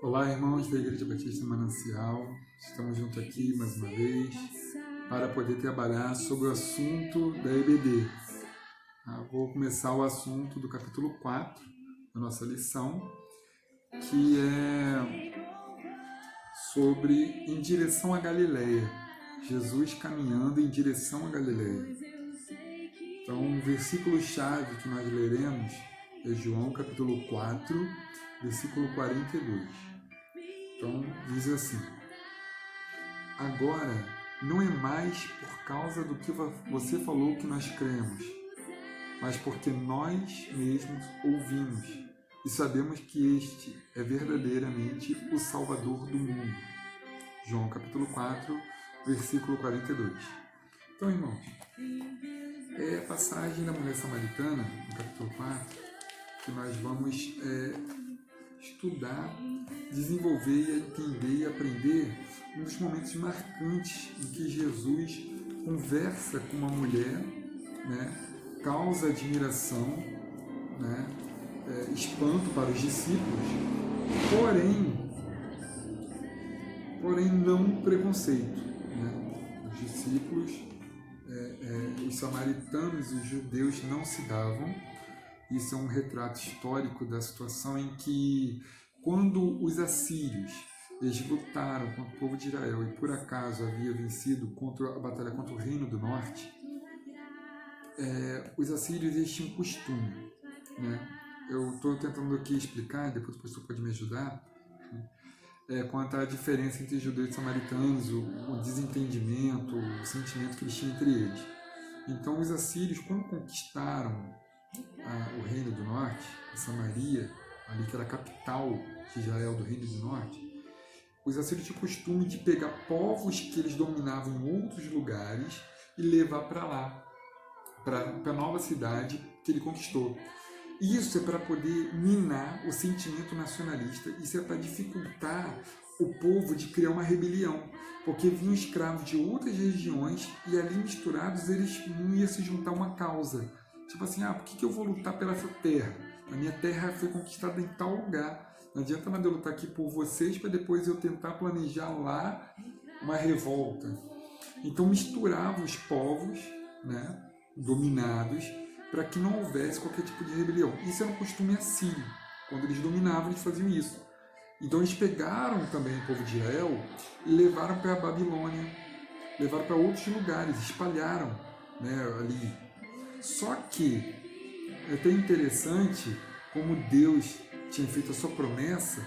Olá, irmãos da Igreja Batista Manancial. Estamos juntos aqui mais uma vez para poder trabalhar sobre o assunto da EBD. Vou começar o assunto do capítulo 4 da nossa lição, que é sobre em direção a Galileia. Jesus caminhando em direção a Galileia. Então, o versículo-chave que nós leremos é João capítulo 4, versículo 42. Então, diz assim: agora não é mais por causa do que você falou que nós cremos, mas porque nós mesmos ouvimos e sabemos que este é verdadeiramente o Salvador do mundo. João capítulo 4, versículo 42. Então, irmãos, é a passagem da mulher samaritana, no capítulo 4, que nós vamos estudar, desenvolver, entender e aprender um dos momentos marcantes em que Jesus conversa com uma mulher, né, causa admiração, né, espanto para os discípulos, porém não preconceito. Né? Os discípulos, os samaritanos e os judeus não se davam. Isso é um retrato histórico da situação em que, quando os assírios eles lutaram contra o povo de Israel e por acaso havia vencido a batalha contra o Reino do Norte, os assírios eles tinham costume, né? Eu estou tentando aqui explicar, depois o pastor pode me ajudar, quanto à diferença entre judeus e samaritanos, o desentendimento, o sentimento que eles tinham entre eles. Então, os assírios, quando conquistaram o Reino do Norte, a Samaria, ali que era a capital de Israel do Reino do Norte, os assírios tinham o costume de pegar povos que eles dominavam em outros lugares e levar para lá, para a nova cidade que ele conquistou. Isso é para poder minar o sentimento nacionalista, isso é para dificultar o povo de criar uma rebelião, porque vinham escravos de outras regiões e ali misturados eles não iam se juntar a uma causa. Tipo assim, por que eu vou lutar pela essa terra? A minha terra foi conquistada em tal lugar. Não adianta nada eu lutar aqui por vocês para depois eu tentar planejar lá uma revolta. Então misturava os povos, né, dominados, para que não houvesse qualquer tipo de rebelião. Isso era um costume assírio. Quando eles dominavam, eles faziam isso. Então eles pegaram também o povo de Israel e levaram para a Babilônia, levaram para outros lugares, espalharam, né, ali. Só que é até interessante como Deus tinha feito a sua promessa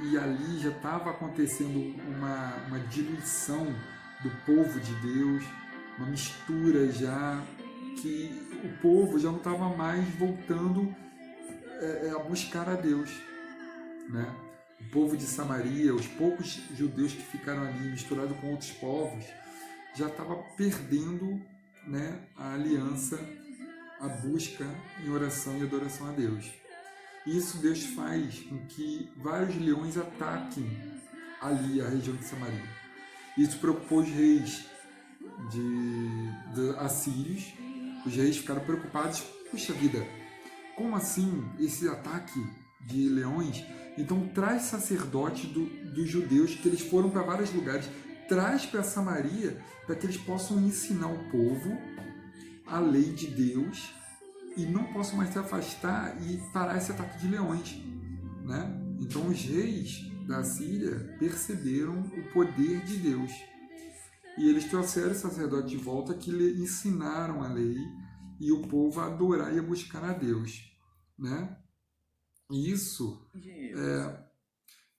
e ali já estava acontecendo uma diluição do povo de Deus, uma mistura já, que o povo já não estava mais voltando a buscar a Deus. Né? O povo de Samaria, os poucos judeus que ficaram ali misturados com outros povos, já estava perdendo, né, a aliança, a busca em oração e adoração a Deus. Isso Deus faz com que vários leões ataquem ali a região de Samaria. Isso preocupou os reis de assírios. Os reis ficaram preocupados. Puxa vida, como assim esse ataque de leões? Então traz sacerdotes dos judeus, que eles foram para vários lugares, traz para Samaria para que eles possam ensinar o povo a lei de Deus e não possam mais se afastar e parar esse ataque de leões, né? Então os reis da Síria perceberam o poder de Deus e eles trouxeram os sacerdotes de volta que lhe ensinaram a lei e o povo a adorar e a buscar a Deus, né? E isso é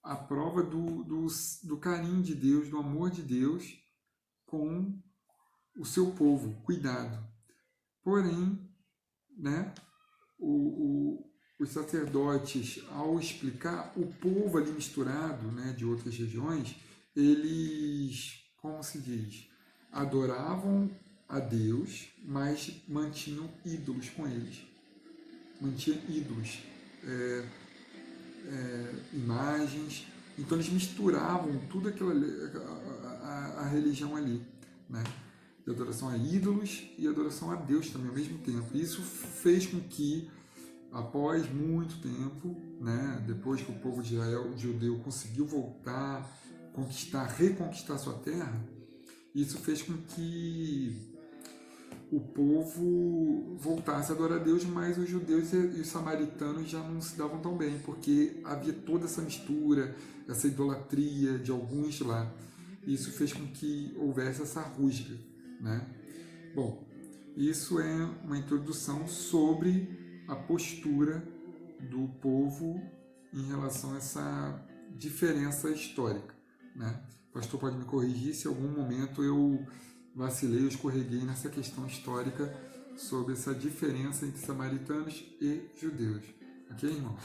a prova do carinho de Deus, do amor de Deus com o seu povo, cuidado. Porém, né, os sacerdotes, ao explicar, o povo ali misturado, né, de outras regiões, eles, como se diz, adoravam a Deus, mas mantinham ídolos com eles. Mantinham ídolos, imagens. Então eles misturavam tudo aquilo a religião ali, né? De adoração a ídolos e adoração a Deus também ao mesmo tempo. Isso fez com que após muito tempo, né, depois que o povo de Israel, o judeu, conseguiu voltar, reconquistar sua terra, isso fez com que o povo voltasse a adorar a Deus, mas os judeus e os samaritanos já não se davam tão bem, porque havia toda essa mistura, essa idolatria de alguns lá. Isso fez com que houvesse essa rusga, né? Bom, isso é uma introdução sobre a postura do povo em relação a essa diferença histórica, né? O pastor pode me corrigir se em algum momento eu vacilei, eu escorreguei nessa questão histórica sobre essa diferença entre samaritanos e judeus. Ok, irmãos?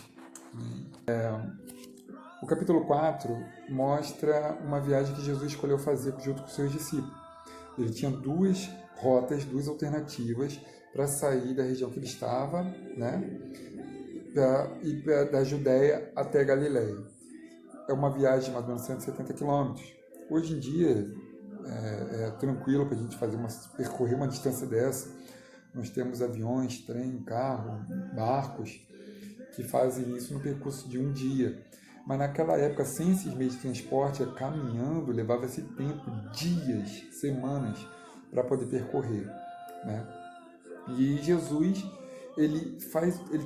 O capítulo 4 mostra uma viagem que Jesus escolheu fazer junto com seus discípulos. Ele tinha duas rotas, duas alternativas para sair da região que ele estava, né? Ir da Judéia até Galiléia. É uma viagem de mais ou menos 170 quilômetros. Hoje em dia é tranquilo para a gente percorrer uma distância dessa. Nós temos aviões, trem, carro, barcos que fazem isso no percurso de um dia. Mas naquela época, sem esses meios de transporte, caminhando, levava-se tempo, dias, semanas, para poder percorrer, né? E Jesus, ele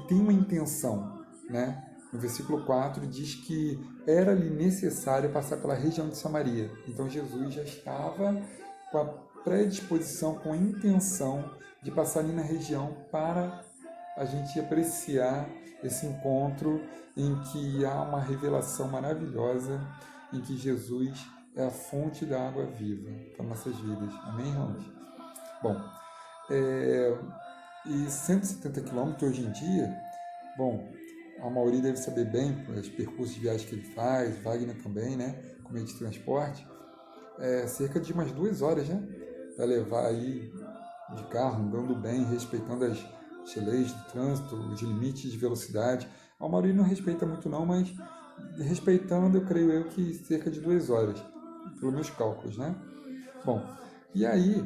tem uma intenção, né? No versículo 4 diz que era-lhe necessário passar pela região de Samaria. Então Jesus já estava com a predisposição, com a intenção de passar ali na região para a gente apreciar esse encontro em que há uma revelação maravilhosa, em que Jesus é a fonte da água viva para nossas vidas. Amém, irmãos? Bom, e 170 quilômetros hoje em dia, bom, a maioria deve saber bem os percursos de viagem que ele faz, Wagner também, né, com meio de transporte, cerca de umas 2 horas, né, para levar aí de carro, andando bem, respeitando as leis do trânsito, os limites de velocidade. A maioria não respeita muito não, mas respeitando, eu creio eu que cerca de 2 horas, pelos meus cálculos, né. Bom, e aí,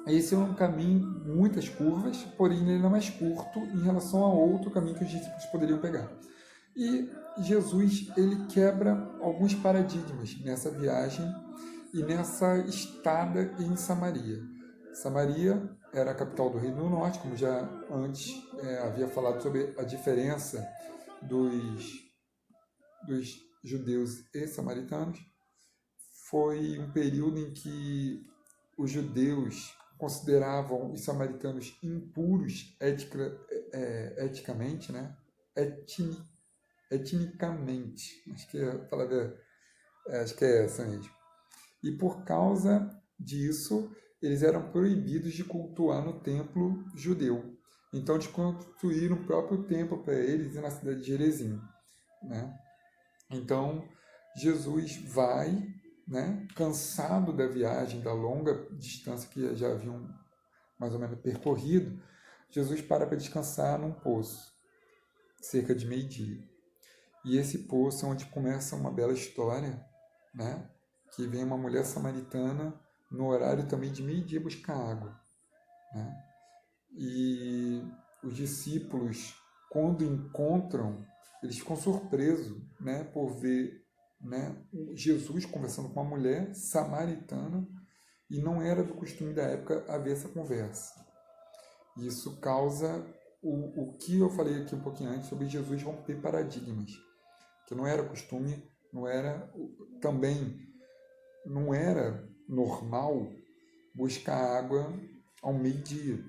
esse é um caminho, muitas curvas, porém ele é mais curto em relação a outro caminho que os discípulos poderiam pegar. E Jesus, ele quebra alguns paradigmas nessa viagem e nessa estada em Samaria. Samaria era a capital do Reino do Norte, como já antes havia falado sobre a diferença dos judeus e samaritanos. Foi um período em que os judeus consideravam os samaritanos impuros eticamente, né? Etnicamente. Acho que a palavra acho que é essa mesmo. E por causa disso, eles eram proibidos de cultuar no templo judeu. Então, eles construíram o próprio templo para eles na cidade de Jerezim, né? Então, Jesus vai, né, cansado da viagem, da longa distância que já haviam mais ou menos percorrido, Jesus para descansar num poço, cerca de meio-dia. E esse poço é onde começa uma bela história, né, que vem uma mulher samaritana no horário também de meio-dia buscar água, né? E os discípulos, quando encontram, eles ficam surpresos, né, por ver, né, Jesus conversando com uma mulher samaritana, e não era do costume da época haver essa conversa. Isso causa o que eu falei aqui um pouquinho antes sobre Jesus romper paradigmas, que não era costume, também não era normal buscar água ao meio-dia.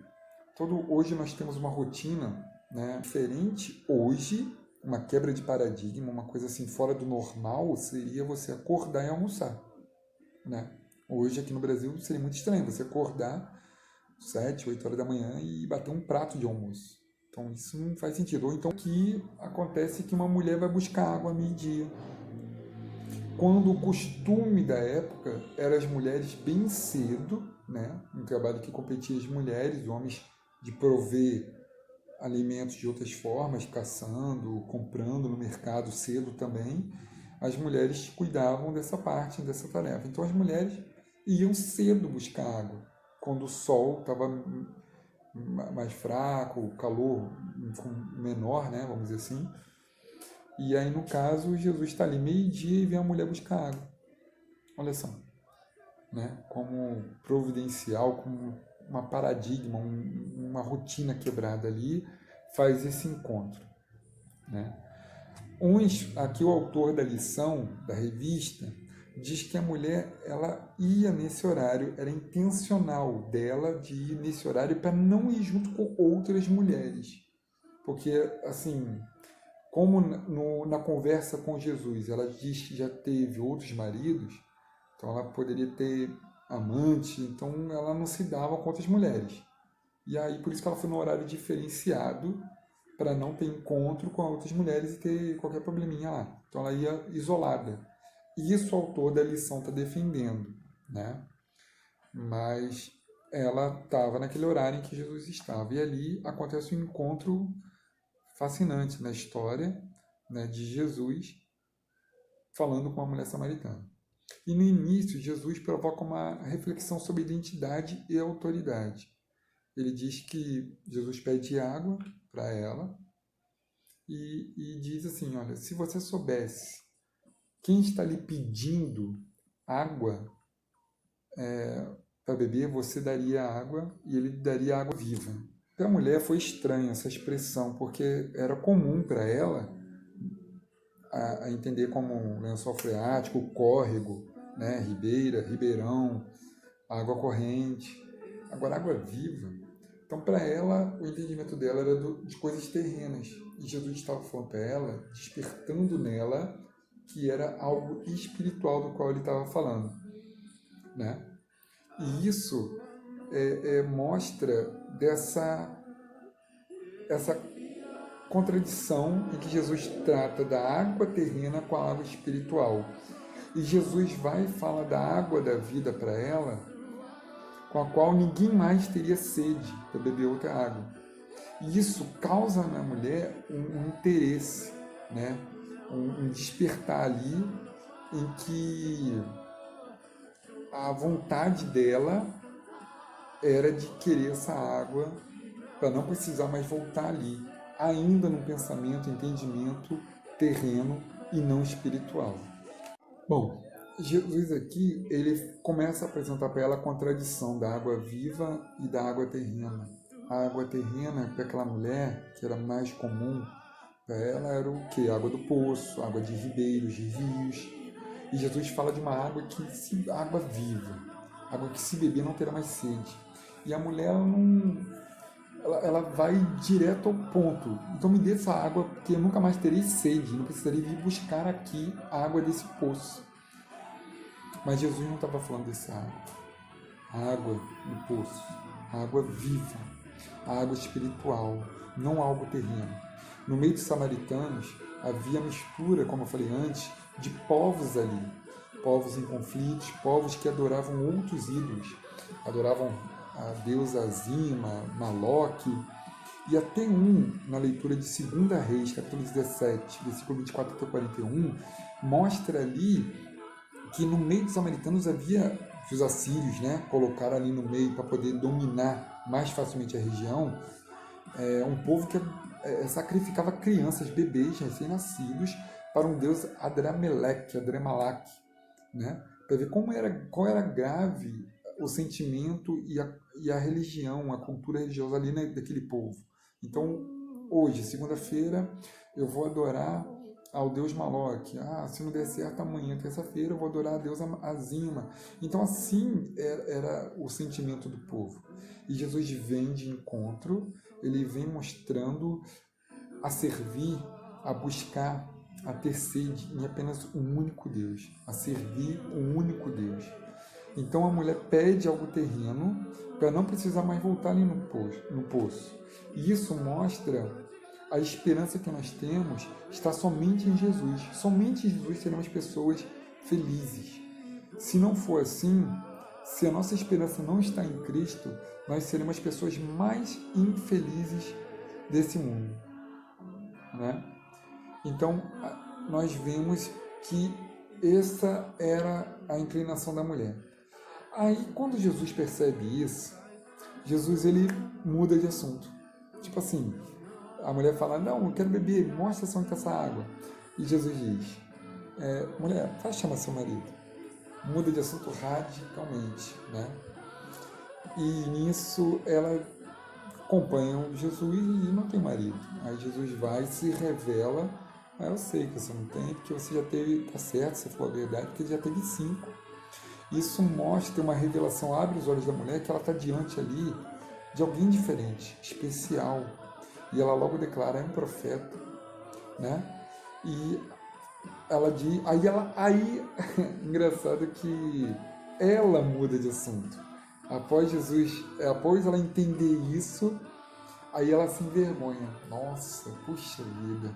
Hoje nós temos uma rotina, né, diferente. Hoje, uma quebra de paradigma, uma coisa assim fora do normal, seria você acordar e almoçar, né? Hoje aqui no Brasil seria muito estranho você acordar 7, 8 horas da manhã e bater um prato de almoço. Então isso não faz sentido. Ou então que acontece que uma mulher vai buscar água ao meio-dia, quando o costume da época era as mulheres bem cedo, né? Um trabalho que competia as mulheres, os homens de prover alimentos de outras formas, caçando, comprando no mercado cedo também. As mulheres cuidavam dessa parte, dessa tarefa. Então as mulheres iam cedo buscar água, quando o sol estava mais fraco, o calor com menor, né, vamos dizer assim. E aí, no caso, Jesus está ali meio-dia e vem a mulher buscar água. Olha só, né? Como providencial, como uma paradigma, uma rotina quebrada ali, faz esse encontro, né? Aqui o autor da lição, da revista, diz que a mulher ela ia nesse horário, era intencional dela de ir nesse horário para não ir junto com outras mulheres. Porque, assim, como na conversa com Jesus ela diz que já teve outros maridos, então ela poderia ter amante, então ela não se dava com outras mulheres. E aí por isso que ela foi no horário diferenciado, para não ter encontro com outras mulheres e ter qualquer probleminha lá. Então ela ia isolada. E isso o autor da lição está defendendo, né? Mas ela estava naquele horário em que Jesus estava. E ali acontece um encontro fascinante na história, né, de Jesus falando com uma mulher samaritana. E no início, Jesus provoca uma reflexão sobre identidade e autoridade. Ele diz que Jesus pede água para ela e diz assim, olha, se você soubesse quem está lhe pedindo água para beber, você daria água e ele daria água viva. Para a mulher foi estranha essa expressão, porque era comum para ela a entender como lençol freático, córrego, né, ribeira, ribeirão, água corrente. Agora, água viva. Então, para ela, o entendimento dela era de coisas terrenas. E Jesus estava falando para ela, despertando nela, que era algo espiritual do qual ele estava falando, né? E isso mostra essa contradição em que Jesus trata da água terrena com a água espiritual. E Jesus vai e fala da água da vida para ela, com a qual ninguém mais teria sede para beber outra água. E isso causa na mulher um interesse, né? Um despertar ali em que a vontade dela era de querer essa água para não precisar mais voltar ali, ainda num pensamento, entendimento terreno e não espiritual. Bom, Jesus aqui, ele começa a apresentar para ela a contradição da água viva e da água terrena. A água terrena, para aquela mulher, que era mais comum para ela, era o quê? Água do poço, água de ribeiros, de rios. E Jesus fala de uma água água viva, água que se beber não terá mais sede. E a mulher, ela vai direto ao ponto. Então me dê essa água, porque eu nunca mais terei sede, não precisaria vir buscar aqui a água desse poço. Mas Jesus não estava falando dessa água. A água do poço, a água viva, a água espiritual, não algo terreno. No meio dos samaritanos havia mistura, como eu falei antes, de povos ali. Povos em conflitos, povos que adoravam outros ídolos. Adoravam a deusa Azima, Maloque. E até na leitura de 2 Reis, capítulo 17, versículo 24 até 41, mostra ali que no meio dos samaritanos havia os assírios, né, colocaram ali no meio para poder dominar mais facilmente a região, um povo que sacrificava crianças, bebês recém-nascidos para um deus Adrameleque, né, para ver qual era grave o sentimento e a religião, a cultura religiosa ali, né, daquele povo. Então, hoje, segunda-feira, eu vou adorar ao deus Maloque. Se não der certo amanhã, terça-feira, eu vou adorar a deusa Azima. Então, assim era o sentimento do povo. E Jesus vem de encontro, ele vem mostrando a servir, a buscar, a ter sede em apenas um único Deus, a servir um único Deus. Então a mulher pede algo terreno para não precisar mais voltar ali no poço. E isso mostra a esperança que nós temos está somente em Jesus. Somente em Jesus seremos pessoas felizes. Se não for assim, se a nossa esperança não está em Cristo, nós seremos as pessoas mais infelizes desse mundo, né? Então, nós vemos que essa era a inclinação da mulher. Aí, quando Jesus percebe isso, Jesus ele muda de assunto. Tipo assim, a mulher fala, não, eu quero beber, mostra onde está essa água. E Jesus diz, mulher, vai chamar seu marido. Muda de assunto radicalmente, né? E nisso ela acompanha Jesus e não tem marido. Aí Jesus vai e se revela, eu sei que você não tem, porque você já teve, tá certo, você falou a verdade, porque já teve 5. Isso mostra uma revelação, abre os olhos da mulher, que ela está diante ali de alguém diferente, especial. E ela logo declara, é um profeta, né? E ela diz, engraçado que ela muda de assunto. Após ela entender isso, aí ela se envergonha. Nossa, puxa vida.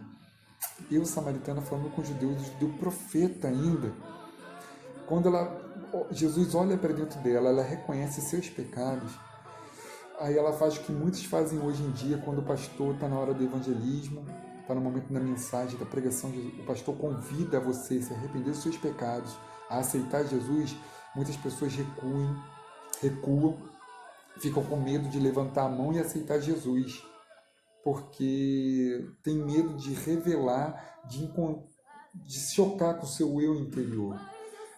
Eu, samaritana, falando com os judeus do profeta ainda. Quando Jesus olha para dentro dela, ela reconhece seus pecados. Aí ela faz o que muitos fazem hoje em dia, quando o pastor está na hora do evangelismo, está no momento da mensagem, da pregação, o pastor convida você a se arrepender dos seus pecados, a aceitar Jesus. Muitas pessoas recuam, ficam com medo de levantar a mão e aceitar Jesus, porque tem medo de revelar, de se chocar com o seu eu interior.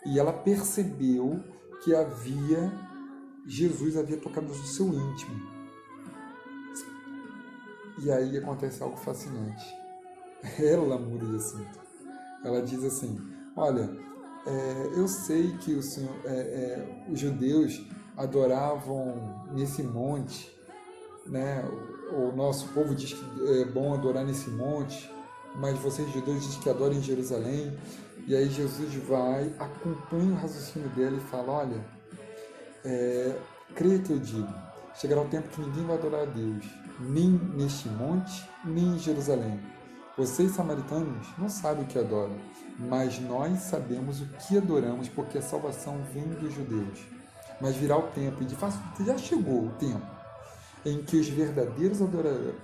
E ela percebeu que Jesus havia tocado no seu íntimo. E aí acontece algo fascinante. Ela muda de assunto. Ela diz assim, olha, eu sei que os judeus adoravam nesse monte, né? O nosso povo diz que é bom adorar nesse monte, mas vocês judeus dizem que adoram em Jerusalém. E aí Jesus vai, acompanha o raciocínio dela e fala, olha, creia que eu digo, chegará o tempo que ninguém vai adorar a Deus, nem neste monte, nem em Jerusalém. Vocês, samaritanos, não sabem o que adoram, mas nós sabemos o que adoramos, porque a salvação vem dos judeus. Mas virá o tempo, e de fato já chegou o tempo, em que os verdadeiros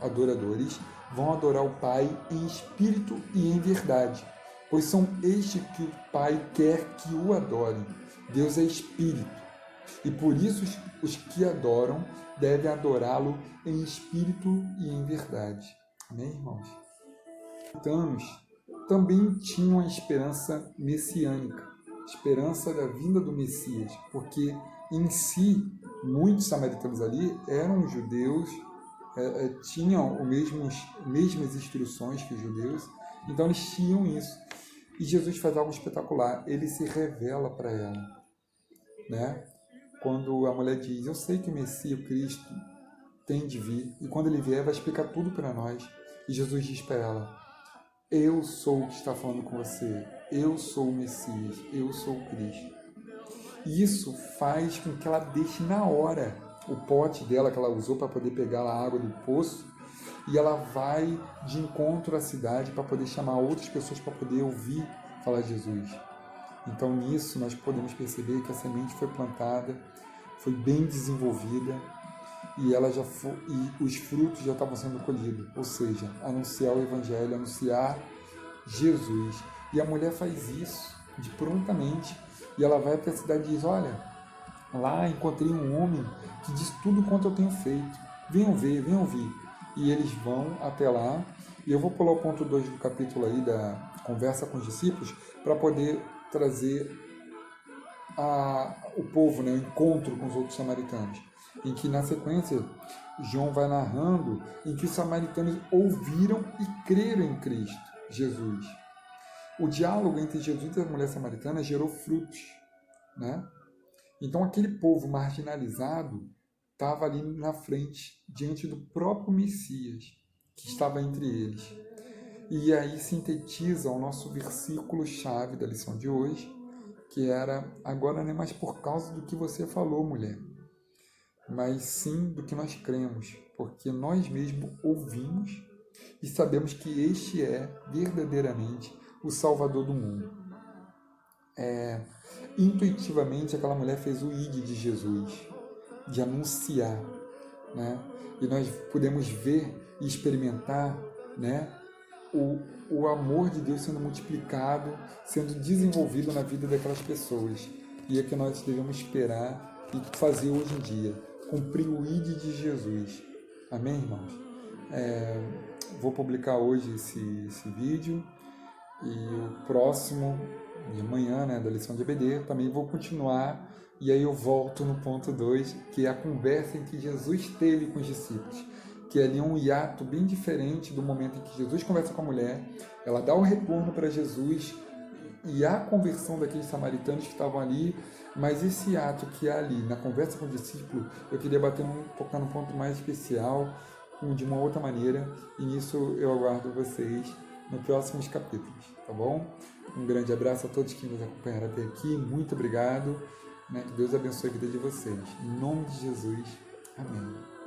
adoradores vão adorar o Pai em espírito e em verdade, pois são estes que o Pai quer que o adorem. Deus é espírito, e por isso os que adoram devem adorá-lo em espírito e em verdade. Amém, irmãos? Os samaritanos também tinham a esperança messiânica, esperança da vinda do Messias, porque em si, muitos samaritanos ali eram judeus, tinham mesmas instruções que os judeus, então eles tinham isso. E Jesus faz algo espetacular, ele se revela para ela, né? Quando a mulher diz, eu sei que o Messias, o Cristo, tem de vir, e quando ele vier vai explicar tudo para nós. E Jesus diz para ela, eu sou o que está falando com você, eu sou o Messias, eu sou o Cristo. E isso faz com que ela deixe na hora o pote dela que ela usou para poder pegar a água do poço, e ela vai de encontro à cidade para poder chamar outras pessoas para poder ouvir falar de Jesus. Então nisso nós podemos perceber que a semente foi plantada, foi bem desenvolvida, e os frutos já estavam sendo colhidos, ou seja, anunciar o Evangelho, anunciar Jesus. E a mulher faz isso de prontamente, e ela vai para a cidade e diz, olha, lá encontrei um homem que diz tudo quanto eu tenho feito, venham ver, venham ouvir. E eles vão até lá, e eu vou pular o ponto 2 do capítulo aí da conversa com os discípulos, para poder trazer o povo, né, o encontro com os outros samaritanos, em que na sequência João vai narrando em que os samaritanos ouviram e creram em Cristo, Jesus. O diálogo entre Jesus e a mulher samaritana gerou frutos, né? Então aquele povo marginalizado estava ali na frente, diante do próprio Messias, que estava entre eles. E aí sintetiza o nosso versículo-chave da lição de hoje, que era, agora não é mais por causa do que você falou, mulher, mas sim do que nós cremos, porque nós mesmos ouvimos e sabemos que este é verdadeiramente o Salvador do mundo. Intuitivamente, aquela mulher fez o ide de Jesus, de anunciar, né? E nós podemos ver e experimentar, né, o amor de Deus sendo multiplicado, sendo desenvolvido na vida daquelas pessoas. E é que nós devemos esperar e fazer hoje em dia, cumprir o ide de Jesus. Amém, irmãos? vou publicar hoje esse vídeo e o próximo, de amanhã, né, da lição de EBD, também vou continuar e aí eu volto no ponto 2, que é a conversa em que Jesus teve com os discípulos, que ali é um hiato bem diferente do momento em que Jesus conversa com a mulher, ela dá o retorno para Jesus e há a conversão daqueles samaritanos que estavam ali, mas esse ato que há ali na conversa com o discípulo, eu queria tocar num ponto mais especial, de uma outra maneira, e nisso eu aguardo vocês nos próximos capítulos, tá bom? Um grande abraço a todos que nos acompanharam até aqui, muito obrigado, né? Que Deus abençoe a vida de vocês. Em nome de Jesus, amém.